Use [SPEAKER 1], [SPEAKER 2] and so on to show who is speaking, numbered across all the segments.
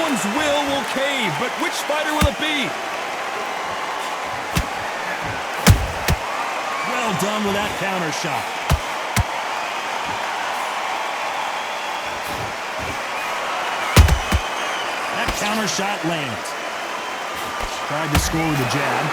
[SPEAKER 1] Someone's will cave, but which fighter will it be? Well done with that counter shot. That counter shot lands. Tried to score with a jab.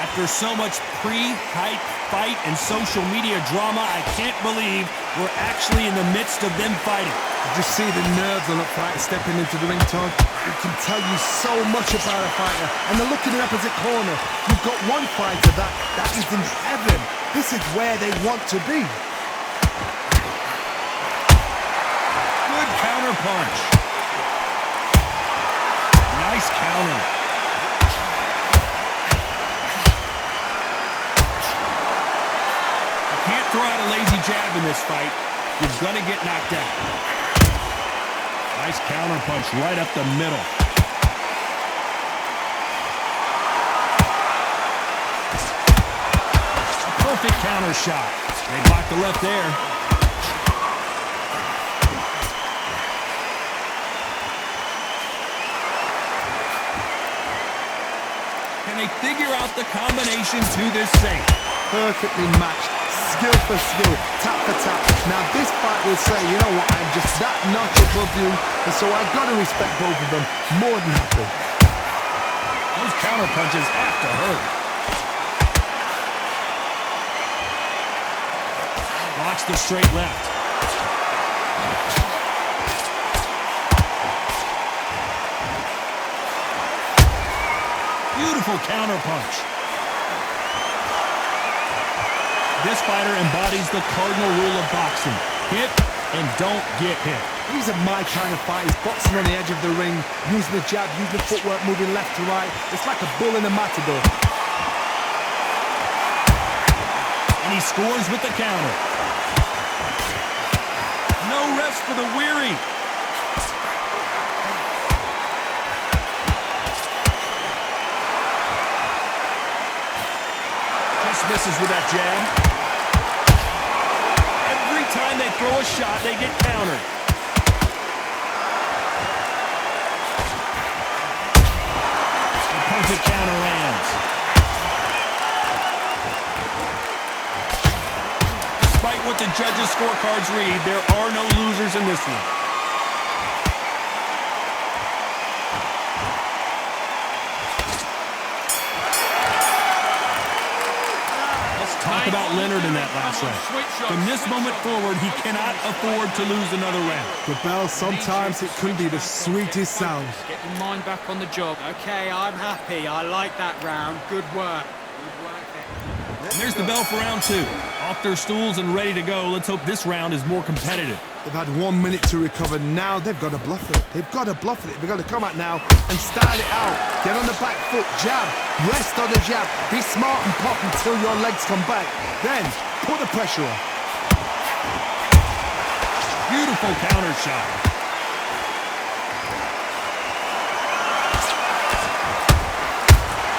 [SPEAKER 1] After so much pre-hype fight and social media drama, I can't believe we're actually in the midst of them fighting.
[SPEAKER 2] You just see the nerves on a fighter stepping into the ring, Todd. It can tell you so much about a fighter. And the look in the opposite corner. You've got one fighter that is in heaven. This is where they want to be.
[SPEAKER 1] Good counter punch. Nice counter. Can't throw out a lazy jab in this fight. You're gonna get knocked out. Nice counter punch right up the middle. A perfect counter shot. They blocked the left there. Can they figure out the combination to this safe?
[SPEAKER 2] Perfectly matched. Skill for skill, tap for tap. Now this fight will say, you know what, I'm just that notch above you, and so I've got to respect both of them more than happy.
[SPEAKER 1] Those counter punches have to hurt. Blocks the straight left. Beautiful counter punch. This fighter embodies the cardinal rule of boxing. Hit and don't get hit.
[SPEAKER 2] These are my kind of fighters, boxing on the edge of the ring, using the jab, using the footwork, moving left to right. It's like a bull in a matador.
[SPEAKER 1] And he scores with the counter. No rest for the weary. Just misses with that jab. Every time they throw a shot, they get countered. The perfect counter lands. Despite what the judges' scorecards read, there are no losers in this one. Talk about Leonard in that last round. From this moment forward, he cannot afford to lose another round.
[SPEAKER 2] The bell, sometimes it can be the sweetest sound.
[SPEAKER 3] Get your mind back on the job. Okay, I'm happy. I like that round. Good work.
[SPEAKER 1] And there's the bell for round two. Off their stools and ready to go. Let's hope this round is more competitive.
[SPEAKER 2] They've had 1 minute to recover. Now they've got to bluff it. They've got to bluff it. They've got to come out now and style it out. Get on the back foot, jab, rest on the jab. Be smart and pop until your legs come back. Then put the pressure on.
[SPEAKER 1] Beautiful counter shot.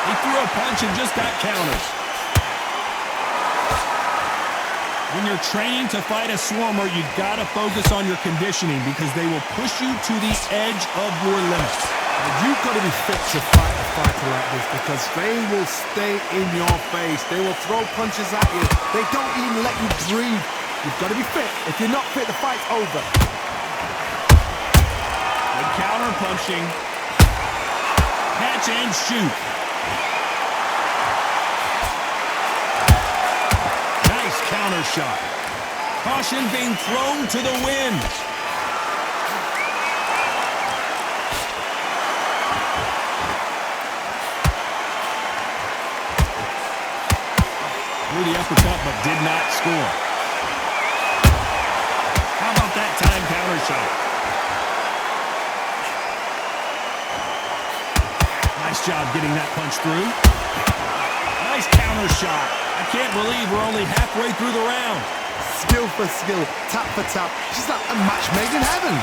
[SPEAKER 1] He threw a punch and just got counters. When you're training to fight a swarmer, you gotta focus on your conditioning because they will push you to the edge of your limits.
[SPEAKER 2] You've got to be fit to fight a fighter like this because they will stay in your face. They will throw punches at you. They don't even let you breathe. You've got to be fit. If you're not fit, the fight's over.
[SPEAKER 1] Good counter punching. Catch and shoot. Counter shot. Caution being thrown to the wind. Threw the uppercut but did not score. How about that time counter shot? Nice job getting that punch through. Nice counter shot. I can't believe we're only halfway through the round.
[SPEAKER 2] Skill for skill, tap for tap. She's like a match made in heaven.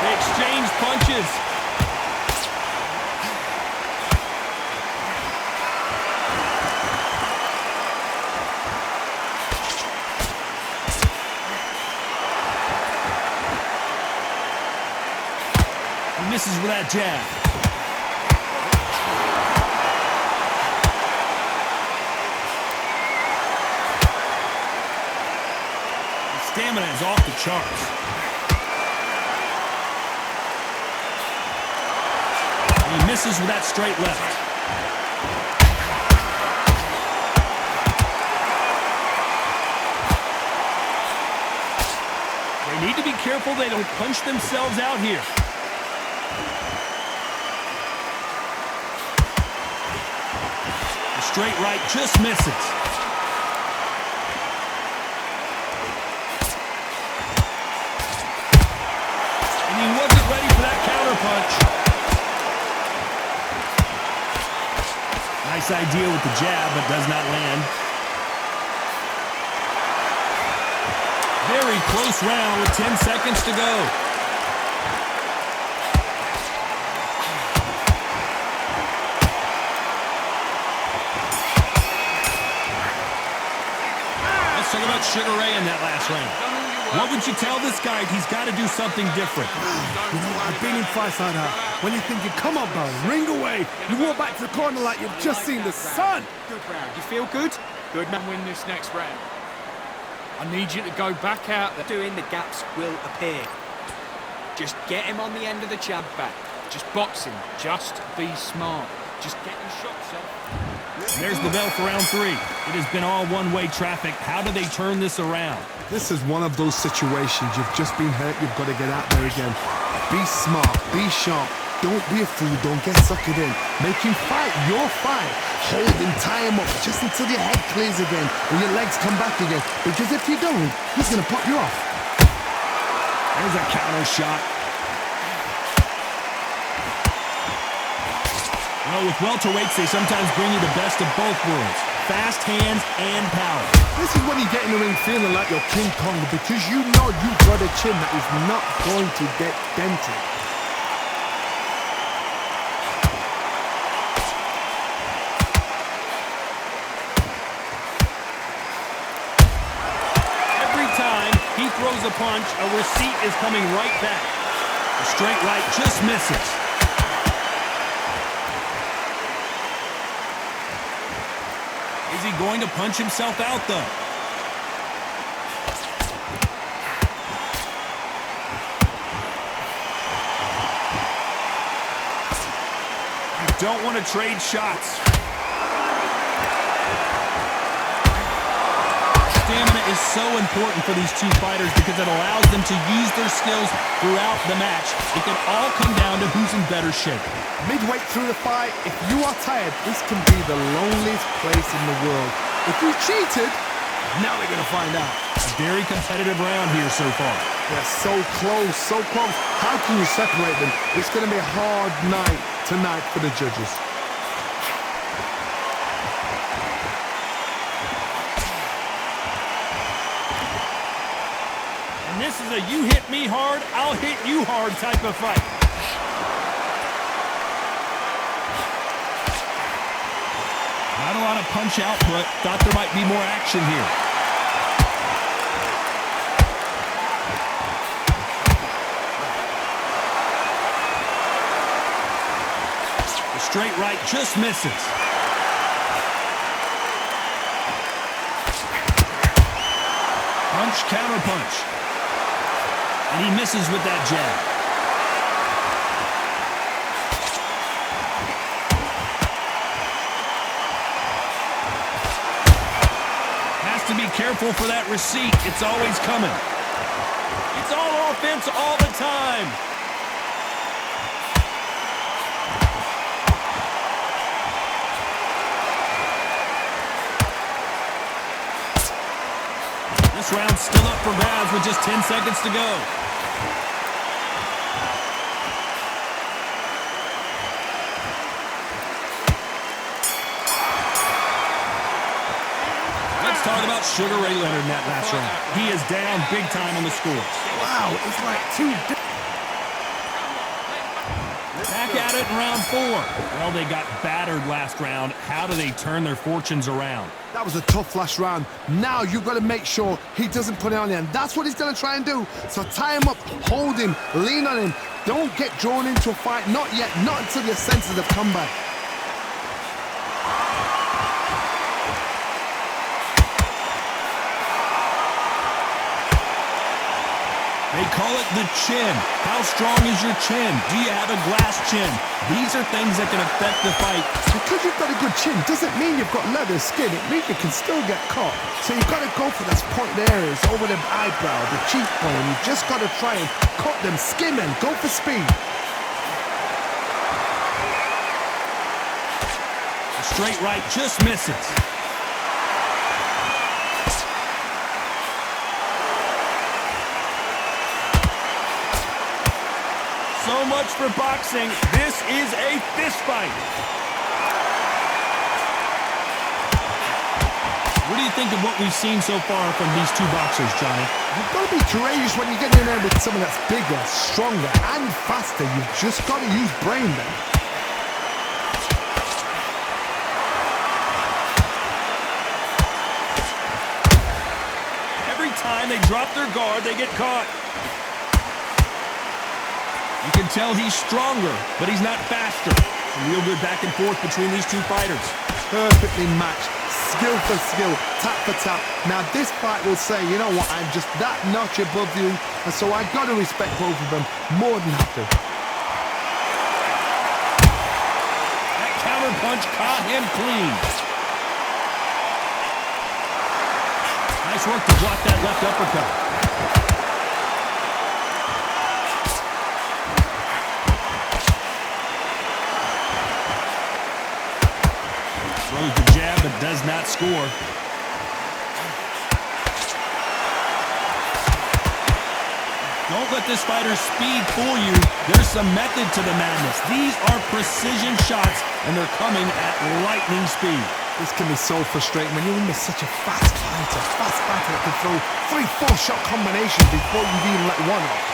[SPEAKER 1] They exchange punches. with that jab. His stamina is off the charts. And he misses with that straight left. They need to be careful they don't punch themselves out here. The straight right just misses. And he wasn't ready for that counter punch. Nice idea with the jab, but does not land. Very close round with 10 seconds to go. Let's talk about Sugar Ray in that last round. What would you tell this guy? He's got to do something different.
[SPEAKER 2] You know, I've been in fights like that. When you're thinking, come on, bro, ring away. You walk back to the corner like you've just seen the sun.
[SPEAKER 3] Good round. You feel good? Good man. Win this next round. I need you to go back out there. Doing the gaps will appear. Just get him on the end of the jab back. Just box him. Just be smart. Just get your shots off.
[SPEAKER 1] There's the bell for round 3. It has been all one-way traffic. How do they turn this around?
[SPEAKER 2] This is one of those situations. You've just been hurt. You've got to get out there again. Be smart. Be sharp. Don't be a fool. Don't get suckered in. Make him fight your fight. Hold him, tie him up just until your head clears again and your legs come back again. Because if you don't, he's going to pop you off.
[SPEAKER 1] There's a counter shot. You know, with welterweights, they sometimes bring you the best of both worlds. Fast hands and power.
[SPEAKER 2] This is when you get in the ring feeling like you're King Kong because you know you've got a chin that is not going to get dented.
[SPEAKER 1] Every time he throws a punch, a receipt is coming right back. The straight right just misses. Is he going to punch himself out, though? You don't want to trade shots. Stamina is so important for these two fighters because it allows them to use their skills throughout the match. It can all come down to who's in better shape.
[SPEAKER 2] Midway through the fight, if you are tired, this can be the loneliest place in the world. If you cheated, now they're going to find out.
[SPEAKER 1] A very competitive round here so far.
[SPEAKER 2] They're so close, so close. How can you separate them? It's going to be a hard night tonight for the judges.
[SPEAKER 1] And this is a you hit me hard, I'll hit you hard type of fight. Not a lot of punch output. Thought there might be more action here. The straight right just misses. Punch, counter punch. And he misses with that jab. To be careful for that receipt. It's always coming. It's all offense all the time. This round's still up for grabs with just 10 seconds to go. Talk about Sugar Ray Leonard in that last round. He is down big time on the scores.
[SPEAKER 2] Wow, it's like two.
[SPEAKER 1] Back at it in round 4. Well, they got battered last round. How do they turn their fortunes around?
[SPEAKER 2] That was a tough last round. Now you've got to make sure he doesn't put it on you, and that's what he's going to try and do. So tie him up, hold him, lean on him. Don't get drawn into a fight. Not yet. Not until your senses have come back.
[SPEAKER 1] They call it the chin. How strong is your chin? Do you have a glass chin? These are things that can affect the fight.
[SPEAKER 2] Because you've got a good chin doesn't mean you've got leather skin. It means you can still get caught. So you've got to go for those pointed areas over the eyebrow, the cheekbone. You've just got to try and cut them, skim them, go for speed.
[SPEAKER 1] A straight right just misses. So much for boxing. This is a fist fight. What do you think of what we've seen so far from these two boxers, Johnny?
[SPEAKER 2] You've got to be courageous when you get in there with someone that's bigger, stronger, and faster. You've just got to use brain then.
[SPEAKER 1] Every time they drop their guard, they get caught. You can tell he's stronger, but he's not faster. Some real good back and forth between these two fighters.
[SPEAKER 2] Perfectly matched, skill for skill, tap for tap. Now this fight will say, you know what, I'm just that notch above you, and so I got to respect both of them more than happy.
[SPEAKER 1] That counter punch caught him clean. Nice work to block that left uppercut. Throws the jab, but does not score. Don't let this fighter's speed fool you. There's some method to the madness. These are precision shots, and they're coming at lightning speed.
[SPEAKER 2] This can be so frustrating when you're in such a fast fighter that can throw 3-4 shot combinations before you've even let one off.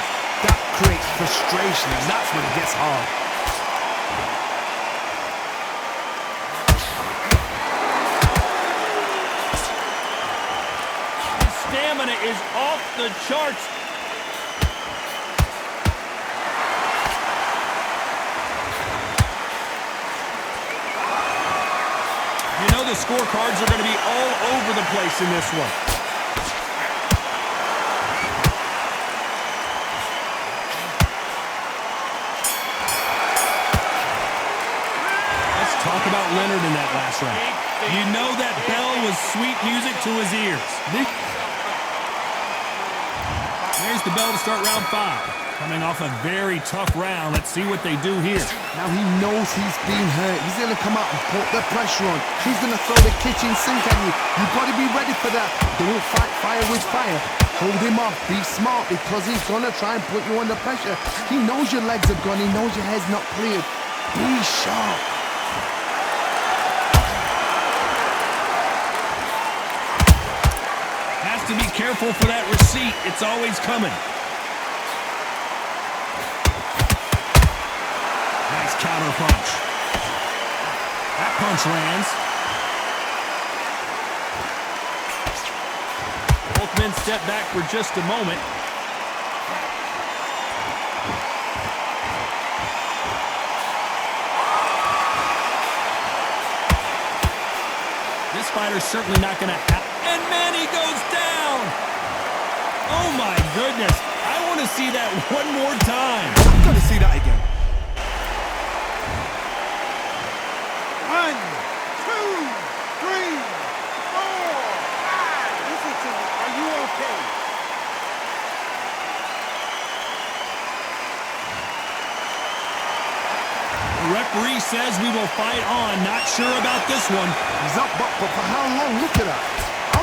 [SPEAKER 2] That creates frustration, and that's when it gets hard.
[SPEAKER 1] Stamina is off the charts. You know the scorecards are going to be all over the place in this one. Let's talk about Leonard in that last round. You know that bell was sweet music to his ears. There's the bell to start round 5. Coming off a very tough round. Let's see what they do here.
[SPEAKER 2] Now he knows he's being hurt. He's going to come out and put the pressure on. He's going to throw the kitchen sink at you. You've got to be ready for that. Don't fight fire with fire. Hold him off. Be smart because he's going to try and put you under pressure. He knows your legs have gone. He knows your head's not cleared. Be sharp.
[SPEAKER 1] Has to be careful for that receipt. It's always coming. Nice counter punch. That punch lands. Both men step back for just a moment. This fighter's certainly not going to have... And man, he goes down! Oh my goodness. I want to see that one more time.
[SPEAKER 2] I've got to see that again.
[SPEAKER 4] 1, 2, 3, 4, 5. Listen to me. Are you okay?
[SPEAKER 1] The referee says we will fight on. Not sure about this one.
[SPEAKER 2] He's up, but for how long? Look at that.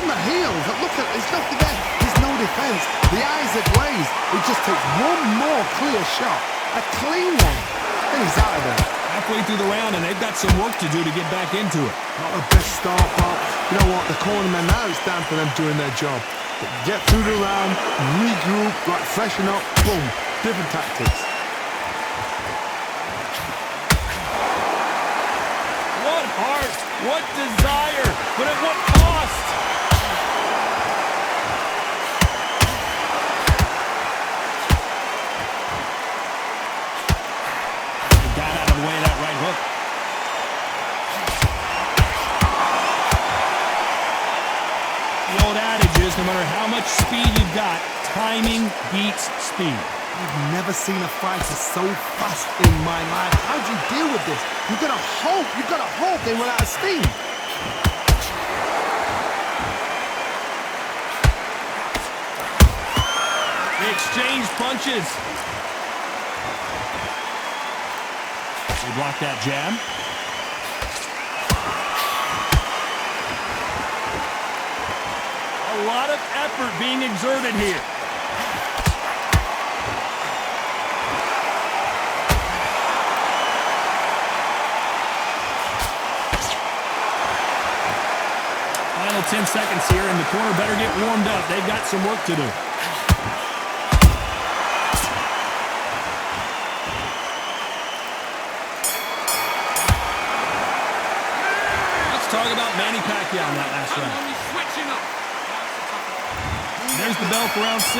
[SPEAKER 2] On the heels. Look at it. There's nothing there. There's no defense. The eyes are glazed. It just takes one more clear shot. A clean one. And he's out of there.
[SPEAKER 1] Halfway through the round, and they've got some work to do to get back into it.
[SPEAKER 2] Not the best start, but you know what? The cornermen, now it's time for them doing their job. Get through the round, regroup, like freshen up, boom. Different tactics.
[SPEAKER 1] what desire, but at what cost? He got out of the way of that right hook. The old adage is, no matter how much speed you've got, timing beats speed.
[SPEAKER 2] I've never seen a fighter so fast in my life. How do you deal with this? You've got to hope they run out of steam.
[SPEAKER 1] They exchange punches. They block that jab. A lot of effort being exerted here. Final 10 seconds here, and the corner better get warmed up. They've got some work to do. Let's talk about Manny Pacquiao in that last round. There's the bell for round 6.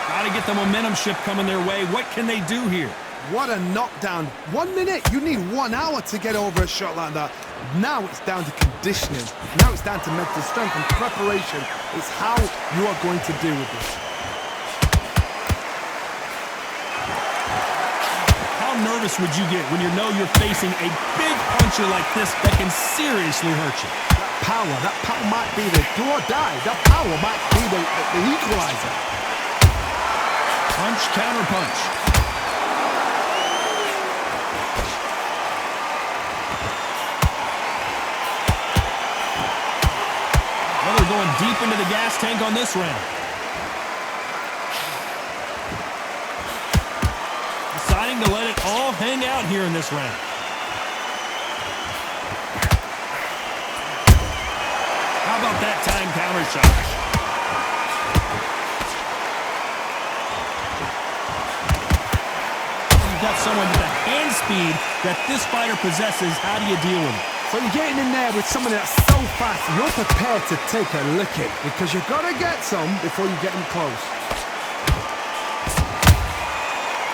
[SPEAKER 1] Got to get the momentum shift coming their way. What can they do here?
[SPEAKER 2] What a knockdown. 1 minute, you need 1 hour to get over a shot like that. Now it's down to conditioning. Now it's down to mental strength and preparation. It's how you are going to deal with this.
[SPEAKER 1] How nervous would you get when you know you're facing a big puncher like this that can seriously hurt you?
[SPEAKER 2] That power might be the do or die. That power might be the equalizer.
[SPEAKER 1] Punch, counter punch. Well, they're going deep into the gas tank on this round. Deciding to let it all hang out here in this round. How about that time counter shot? You've got someone with the hand speed that this fighter possesses. How do you deal with it?
[SPEAKER 2] So you're getting in there with someone that's so fast, you're prepared to take a licking because you've got to get some before you get them close.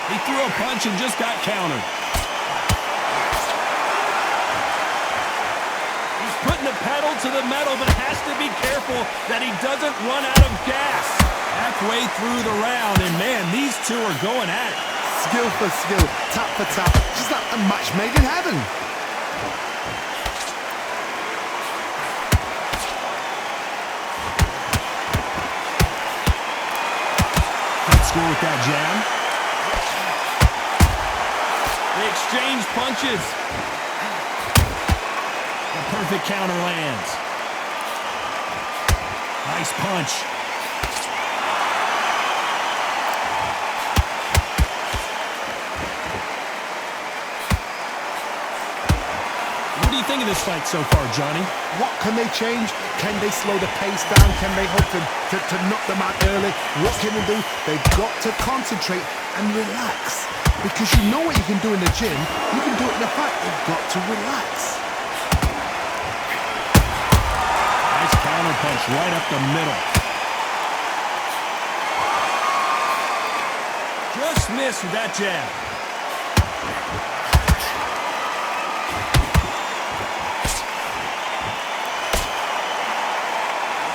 [SPEAKER 1] He threw a punch and just got countered. He's putting the pedal to the metal, but has to be careful that he doesn't run out of gas. Halfway through the round, and man, these two are going at it.
[SPEAKER 2] Skill for skill, tap for tap, just like a match made in heaven.
[SPEAKER 1] Good score with that jab. They exchange punches. The perfect counter lands. Nice punch. What do you think of this fight so far, Johnny?
[SPEAKER 2] What can they change? Can they slow the pace down? Can they hope to knock them out early? What can they do? They've got to concentrate and relax. Because you know what you can do in the gym, you can do it in the fight. They've got to relax.
[SPEAKER 1] Nice counter punch right up the middle. Just missed with that jab.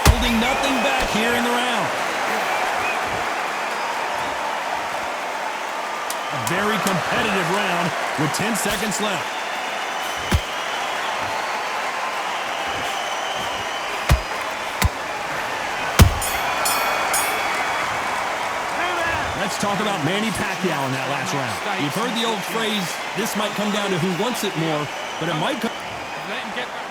[SPEAKER 1] Holding nothing back here in the round. A very competitive round with 10 seconds left. Let's talk about Manny Pacquiao in that last round. You've heard the old phrase, this might come down to who wants it more, but it might come...
[SPEAKER 3] Let him get back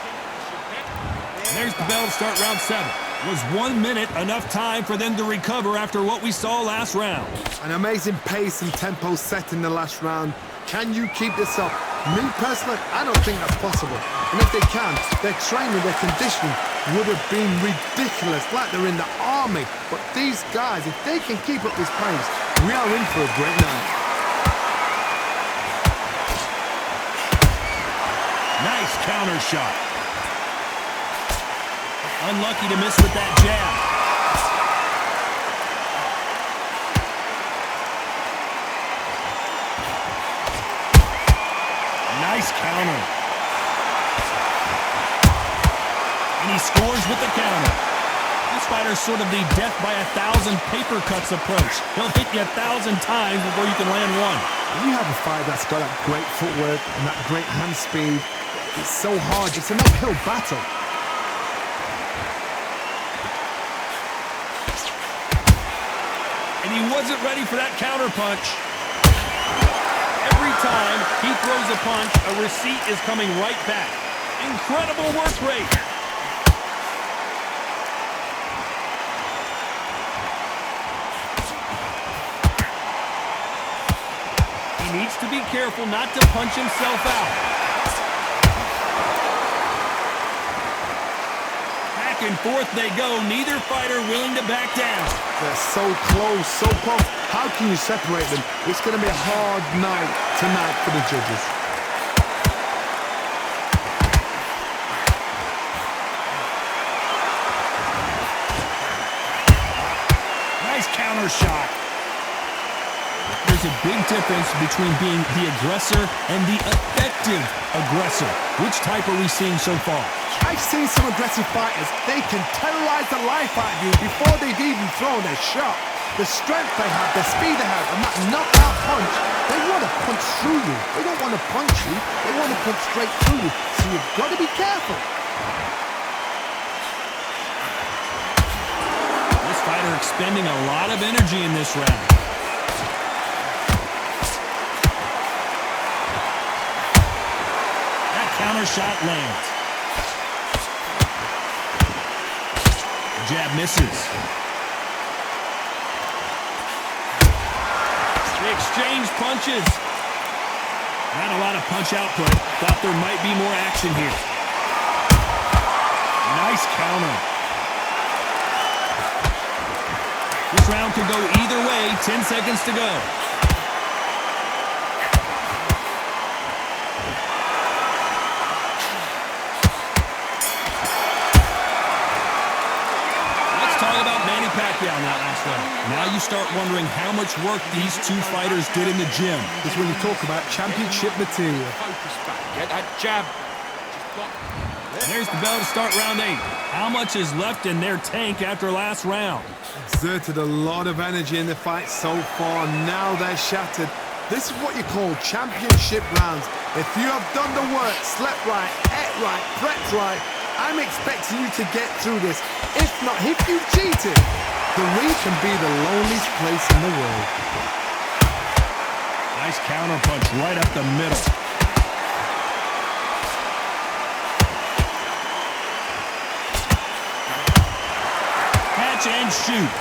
[SPEAKER 3] in.
[SPEAKER 1] There's the bell to start round 7. Was 1 minute enough time for them to recover after what we saw last round?
[SPEAKER 2] An amazing pace and tempo set in the last round. Can you keep this up? Me personally, I don't think that's possible. And if they can, their training, their conditioning would have been ridiculous, like they're in the army. But these guys, if they can keep up this pace, we are in for a great night.
[SPEAKER 1] Nice counter shot. Unlucky to miss with that jab. Nice counter. And he scores with the counter. This fighter's sort of the death by 1,000 paper cuts approach. He'll hit you 1,000 times before you can land one.
[SPEAKER 2] When you have a fight that's got that great footwork and that great hand speed, it's so hard. It's an uphill battle.
[SPEAKER 1] And he wasn't ready for that counter punch. Every time he throws a punch, a receipt is coming right back. Incredible work rate. He needs to be careful not to punch himself out. Back and forth they go, neither fighter willing to back down.
[SPEAKER 2] They're so close, so close. How can you separate them? It's going to be a hard night tonight for the judges.
[SPEAKER 1] Nice counter shot. There's a big difference between being the aggressor and the effective aggressor. Which type are we seeing so far?
[SPEAKER 2] I've seen some aggressive fighters. They can terrorize the life out of you before they've even thrown their shot. The strength they have, the speed they have, and that knockout punch, they want to punch through you. They don't want to punch you. They want to punch straight through you. So you've got to be careful.
[SPEAKER 1] This fighter expending a lot of energy in this round. That counter shot lands. Jab misses. They exchange punches. Not a lot of punch output. Thought there might be more action here. Nice counter. This round could go either way. 10 seconds to go. Pacquiao now, Aslan. Now you start wondering how much work these two fighters did in the gym.
[SPEAKER 2] This is when you talk about championship material.
[SPEAKER 3] Focus back. Get that jab.
[SPEAKER 1] There's the bell to start round 8. How much is left in their tank after last round?
[SPEAKER 2] Exerted a lot of energy in the fight so far. Now they're shattered. This is what you call championship rounds. If you have done the work, slept right, ate right, prepped right, I'm expecting you to get through this. If not, if you've cheated, the ring can be the loneliest place in the world.
[SPEAKER 1] Nice counter punch right up the middle. Catch and shoot.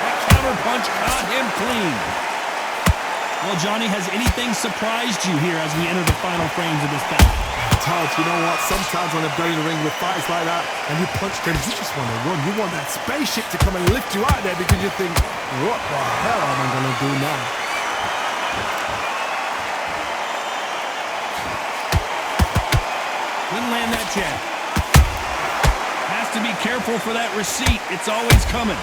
[SPEAKER 1] That counter punch caught him clean. Well, Johnny, has anything surprised you here as we enter the final frames of this battle?
[SPEAKER 2] Todd, you know what? Sometimes when I'm going to the ring with fights like that and you punch them, you just want to run. You want that spaceship to come and lift you out there because you think, what the hell am I going to do now?
[SPEAKER 1] Couldn't land that jab. Has to be careful for that receipt. It's always coming.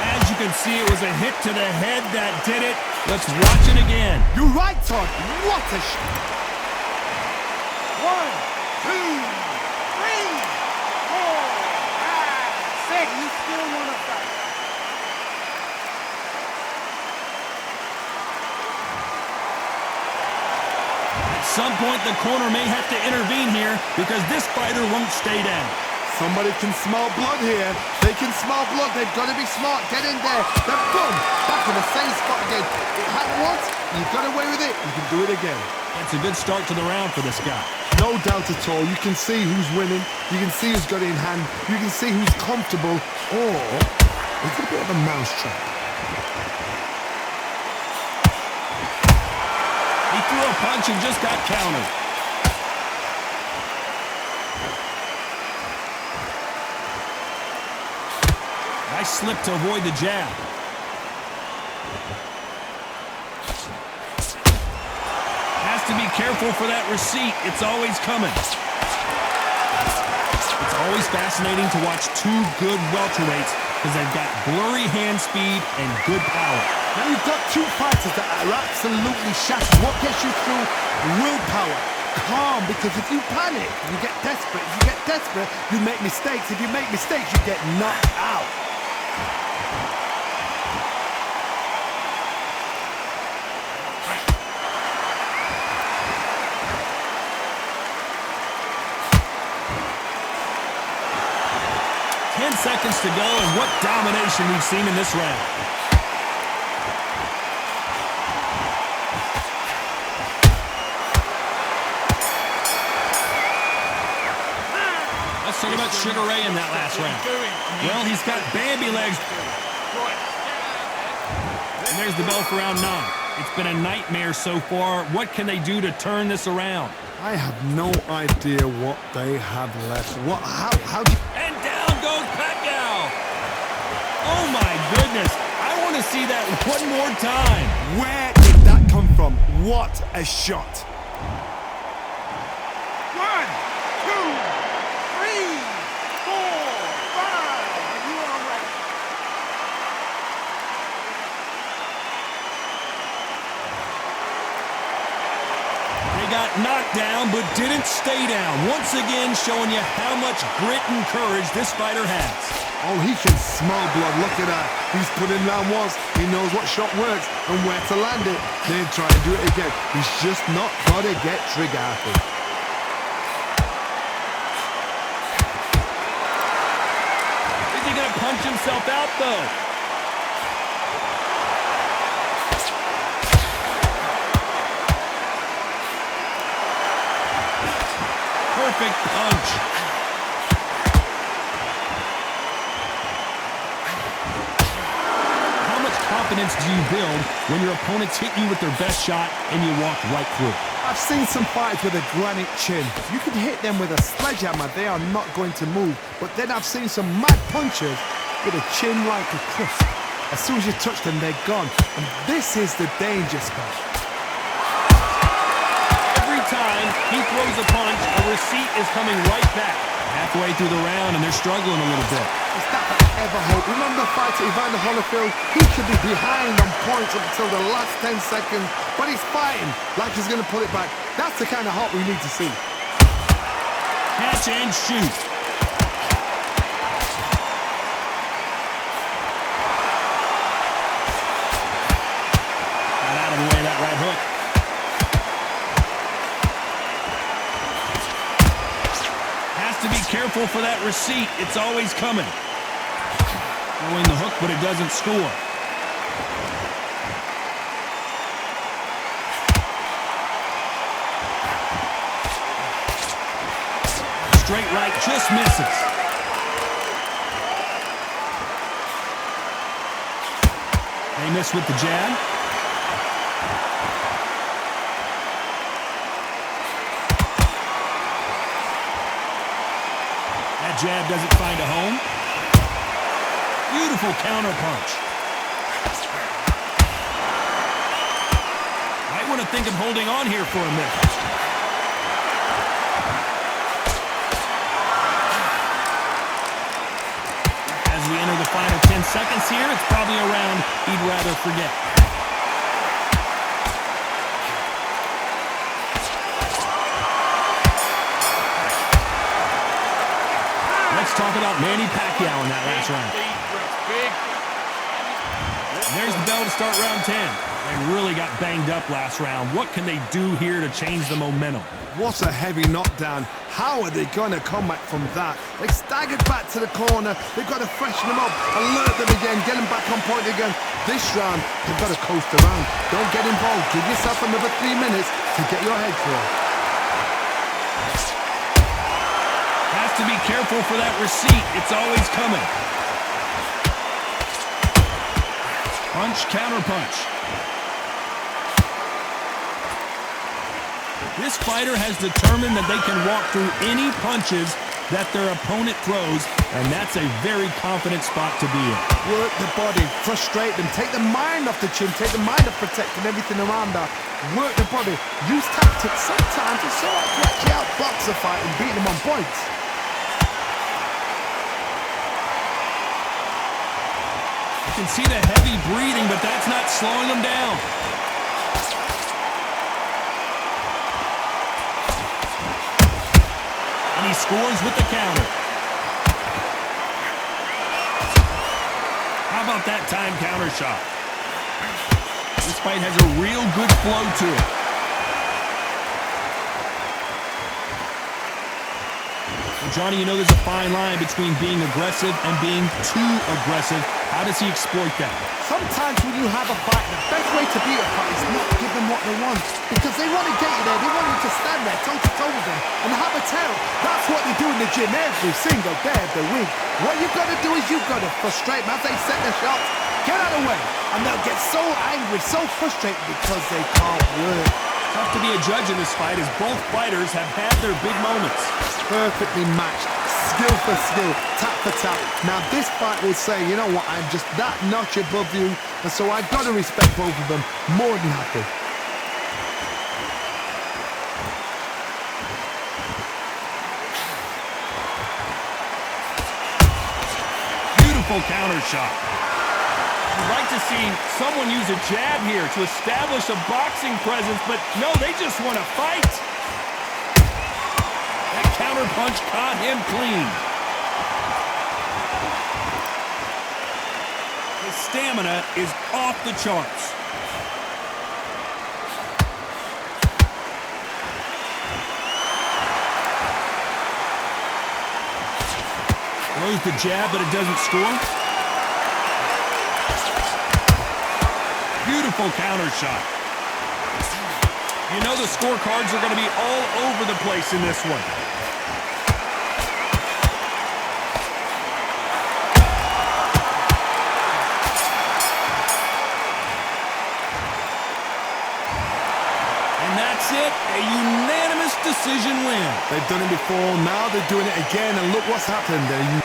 [SPEAKER 1] As you can see, it was a hit to the head that did it. Let's watch it again.
[SPEAKER 2] You're right, Todd. What a shot.
[SPEAKER 4] 1, 2, 3, 4, 5, 6. You still want to fight?
[SPEAKER 1] At some point, the corner may have to intervene here because this fighter won't stay down.
[SPEAKER 2] Somebody can smell blood here. They can smell blood. They've got to be smart. Get in there. Then boom, back in the same spot again. It happened once. You got away with it. You can do it again.
[SPEAKER 1] It's a good start to the round for this guy.
[SPEAKER 2] No doubt at all. You can see who's winning. You can see who's got it in hand. You can see who's comfortable. Or it's a bit of a mousetrap.
[SPEAKER 1] He threw a punch and just got countered. Nice slip to avoid the jab. to be careful for that receipt. It's always coming. It's always fascinating to watch two good welterweights because they've got blurry hand speed and good power.
[SPEAKER 2] Now you've got two fighters that are absolutely shattered. What gets you through? Willpower. Calm, because if you panic, you get desperate. If you get desperate, you make mistakes. If you make mistakes, you get knocked out.
[SPEAKER 1] 10 seconds to go, and what domination we've seen in this round. Let's talk about Sugar Ray in that last round. Well, he's got Bambi legs. And there's the bell for round 9. It's been a nightmare so far. What can they do to turn this around?
[SPEAKER 2] I have no idea what they have left. How do you...
[SPEAKER 1] And down goes Pacquiao. Oh my goodness. I want to see that one more time.
[SPEAKER 2] Where did that come from? What a shot.
[SPEAKER 4] 1, 2, 3, 4, 5. Are you all right?
[SPEAKER 1] They got knocked down, but didn't stay down. Once again, showing you how much grit and courage this fighter has.
[SPEAKER 2] Oh, he can smell blood. Look at that. He's put in round once. He knows what shot works and where to land it. Then try and do it again. He's just not got to get trigger happy.
[SPEAKER 1] Is he going to punch himself out, though? Perfect punch. How much confidence do you build when your opponents hit you with their best shot and you walk right through?
[SPEAKER 2] I've seen some fighters with a granite chin. You can hit them with a sledgehammer, they are not going to move. But then I've seen some mad punchers with a chin like a crisp. As soon as you touch them, they're gone. And this is the danger spot.
[SPEAKER 1] Every time he throws a punch, a receipt is coming right back. Halfway through the round, and they're struggling a little bit.
[SPEAKER 2] Is that ever hope? Remember the fighter Evander Holyfield? He could be behind on points up until the last 10 seconds, but he's fighting like he's going to pull it back. That's the kind of hope we need to see.
[SPEAKER 1] Catch and shoot. Got out of the way of that right hook. To be careful for that receipt. It's always coming. Throwing the hook, but it doesn't score. Straight right just misses. They miss with the jab. Jab doesn't find a home. Beautiful counter punch. Might want to think of holding on here for a minute. As we enter the final 10 seconds here, it's probably a round he'd rather forget. Let's talk about Manny Pacquiao in that last round. There's the bell to start round 10. They really got banged up last round. What can they do here to change the momentum?
[SPEAKER 2] What a heavy knockdown. How are they going to come back from that? They staggered back to the corner. They've got to freshen them up, alert them again, get them back on point again. This round, they've got to coast around. Don't get involved. Give yourself another 3 minutes to get your head clear.
[SPEAKER 1] To be careful for that receipt. It's always coming. Punch, counter punch. This fighter has determined that they can walk through any punches that their opponent throws, and that's a very confident spot to be in.
[SPEAKER 2] Work the body, frustrate them, take the mind off the chin, take the mind off protecting everything around her. Work the body, use tactics. Sometimes it's all right to actually outbox a fight and beat them on points.
[SPEAKER 1] You can see the heavy breathing, but that's not slowing them down. And he scores with the counter. How about that time counter shot? This fight has a real good flow to it. Well, Johnny, you know there's a fine line between being aggressive and being too aggressive. How does he exploit that?
[SPEAKER 2] Sometimes when you have a fight, the best way to beat a fight is not give them what they want. Because they want to get you there, they want you to stand there toe-to-toe with them and have a tell. That's what they do in the gym every single day of the week. What you've got to do is you've got to frustrate them as they set their shots. Get out of the way. And they'll get so angry, so frustrated because they can't work.
[SPEAKER 1] Tough to be a judge in this fight as both fighters have had their big moments.
[SPEAKER 2] Perfectly matched. Skill for skill, tap for tap. Now this fight will say, you know what, I'm just that notch above you, and so I've got to respect both of them more than happy.
[SPEAKER 1] Beautiful counter shot. You'd like to see someone use a jab here to establish a boxing presence, but no, they just want to fight. That counter punch caught him clean. His stamina is off the charts. Throws the jab, but it doesn't score. Beautiful counter shot. You know the scorecards are going to be all over the place in this one. And that's it, a unanimous decision win.
[SPEAKER 2] They've done it before, now they're doing it again, and look what's happened.